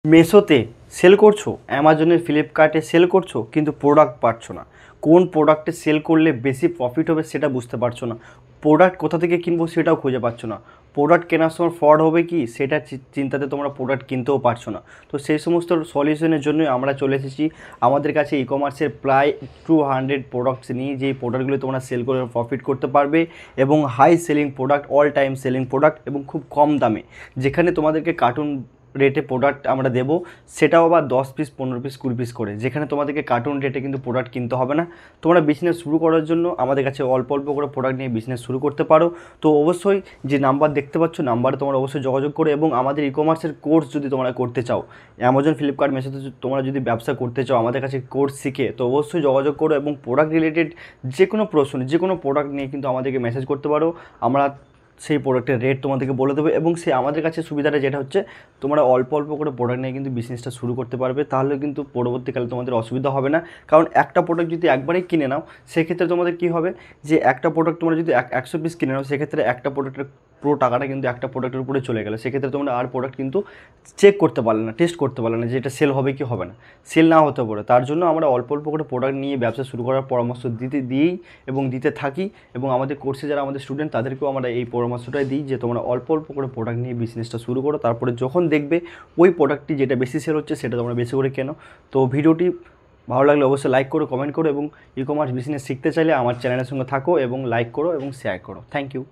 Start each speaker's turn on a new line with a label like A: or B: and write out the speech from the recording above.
A: মেসোতে sell করছো, অ্যামাজনে ফ্লিপকার্টে সেল করছো, কিন্তু প্রোডাক্ট পাচ্ছ না। কোন প্রোডাক্টে সেল করলে বেশি প্রফিট হবে সেটা বুঝতে পারছো না। প্রোডাক্ট কোথা থেকে কিনবো সেটাও খুঁজে পাচ্ছ না। প্রোডাক্ট কেনার সময় ফ্রড হবে কি সেটা চিন্তাতে তোমরা প্রোডাক্ট কিনতেও পারছো না। তো সেই সমস্ত সলিউশনের জন্যই আমরা চলে এসেছি। আমাদের কাছে ই কমার্সের প্রায় 200 প্রোডাক্টস নিয়ে, যেই প্রোডাক্টগুলো তোমরা সেল করে প্রফিট করতে পারবে এবং high selling product, all time selling product এবং খুব কম দামে, যেখানে তোমাদেরকে কার্টুন রেটে প্রোডাক্ট আমরা দেবো, সেটাও আবার 10 পিস 15 পিস 20 পিস করে, যেখানে তোমাদেরকে কার্টুন রেটে কিন্তু প্রোডাক্ট কিনতে হবে না। তোমরা বিজনেস শুরু করার জন্য আমাদের কাছে অল্প অল্প করে প্রোডাক্ট নিয়ে বিজনেস শুরু করতে পারো। তো অবশ্যই যে নাম্বার দেখতে পাচ্ছ, নাম্বারে তোমরা অবশ্যই যোগাযোগ করো এবং আমাদের ই কমার্সের কোর্স যদি তোমরা করতে চাও, অ্যামাজন ফ্লিপকার্ট মেসোতে তোমরা যদি ব্যবসা করতে চাও আমাদের কাছে কোর্স শিখে, তো অবশ্যই যোগাযোগ করো এবং প্রোডাক্ট রিলেটেড যে কোনো প্রশ্ন, যে কোনো প্রোডাক্ট নিয়ে কিন্তু আমাদেরকে মেসেজ করতে পারো। আমরা সেই প্রোডাক্টের রেট তোমাদেরকে বলে দেবো এবং সে আমাদের কাছে সুবিধাটা যেটা হচ্ছে, তোমরা অল্প অল্প করে প্রোডাক্ট নিয়ে কিন্তু বিজনেসটা শুরু করতে পারবে। তাহলে কিন্তু পরবর্তীকালে তোমাদের অসুবিধা হবে না। কারণ একটা প্রোডাক্ট যদি একবারেই কিনে নাও, সেক্ষেত্রে তোমাদের কী হবে, যে একটা প্রোডাক্ট তোমরা যদি 100 পিস কিনে নাও, সেক্ষেত্রে একটা প্রোডাক্টের পুরো টাকাটা কিন্তু একটা প্রোডাক্টের উপরে চলে গেলে, সেক্ষেত্রে তোমরা আর প্রোডাক্ট কিন্তু চেক করতে পারলে না, টেস্ট করতে পারলে না যে এটা সেল হবে কি হবে না। সেল না হতে পারে, তার জন্য আমরা অল্প অল্প করে প্রোডাক্ট নিয়ে ব্যবসা শুরু করার পরামর্শ দিই এবং দিতে থাকি। এবং আমাদের কোর্সে যারা আমাদের স্টুডেন্ট, তাদেরকেও আমরা এই পরামর্শটাই দিই যে তোমরা অল্প অল্প করে প্রোডাক্ট নিয়ে বিজনেসটা শুরু করো। তারপরে যখন দেখবে ওই প্রোডাক্টটি যেটা বেশি সেল হচ্ছে, সেটা তোমরা বেশি করে কেনো। তো ভিডিওটি ভালো লাগলে অবশ্যই লাইক করো, কমেন্ট করো এবং ই কমার্স বিজনেস শিখতে চাইলে আমার চ্যানেলের সঙ্গে থাকো এবং লাইক করো এবং শেয়ার করো। Thank you.